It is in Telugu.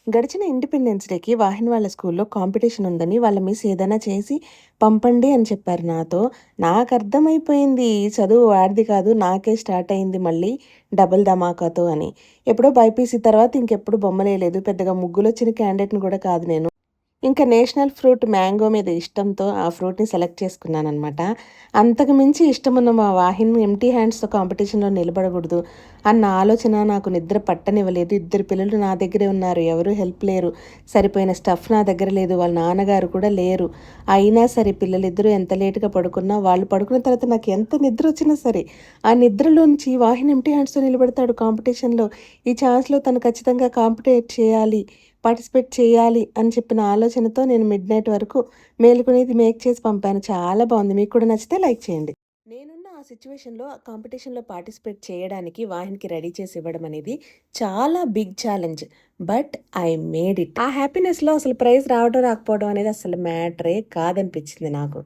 గడిచిన ఇండిపెండెన్స్ డేకి వాహిని వాళ్ళ స్కూల్లో కాంపిటీషన్ ఉందని వాళ్ళ మిస్ ఏదైనా చేసి పంపండి అని చెప్పారు నాతో. నాకర్థమైపోయింది చదువు వాడిది కాదు, నాకే స్టార్ట్ అయింది మళ్ళీ డబుల్ ధమాకాతో అని. ఎప్పుడో బైపీసీ తర్వాత ఇంకెప్పుడు బొమ్మలేయలేదు. పెద్దగా ముగ్గులొచ్చిన క్యాండిడేట్‌ని కూడా కాదు నేను. ఇంకా నేషనల్ ఫ్రూట్ మ్యాంగో మీద ఇష్టంతో ఆ ఫ్రూట్‌ని సెలెక్ట్ చేసుకున్నాననమాట. అంతకు మించి ఇష్టమున్న మా వాహిని ఎంప్టీ హ్యాండ్స్‌తో కాంపిటీషన్‌లో నిలబడకూడదు అన్న ఆలోచన నాకు నిద్ర పట్టనివ్వలేదు. ఇద్దరు పిల్లలు నా దగ్గరే ఉన్నారు. ఎవరు హెల్ప్ లేరు. సరిపోయిన స్టఫ్ నా దగ్గర లేదు. వాళ్ళ నాన్నగారు కూడా లేరు. అయినా సరే పిల్లలిద్దరూ ఎంత లేట్‌గా పడుకున్నా, వాళ్ళు పడుకున్న తర్వాత నాకు ఎంత నిద్రొచ్చినా సరే, ఆ నిద్రలోంచి వాహిని ఎంప్టీ హ్యాండ్స్‌తో నిలబడతాడు కాంపిటీషన్‌లో. ఈ ఛాన్స్‌లో తను ఖచ్చితంగా పార్టిసిపేట్ చేయాలి అని చెప్పిన ఆలోచనతో నేను మిడ్‌నైట్ వరకు మేలుకొని ఇది మేక్ చేసి పంపాను. చాలా బావుంది. మీకు కూడా నచ్చితే లైక్ చేయండి. నేనున్న ఆ సిట్యుయేషన్‌లో ఆ కాంపిటీషన్‌లో పార్టిసిపేట్ చేయడానికి వాహినికి రెడీ చేసి ఇవ్వడం అనేది చాలా big challenge. But I made it. ఆ హ్యాపీనెస్‌లో అసలు ప్రైజ్ రావడం రాకపోవడం అనేది అసలు మ్యాటరే కాదనిపించింది నాకు.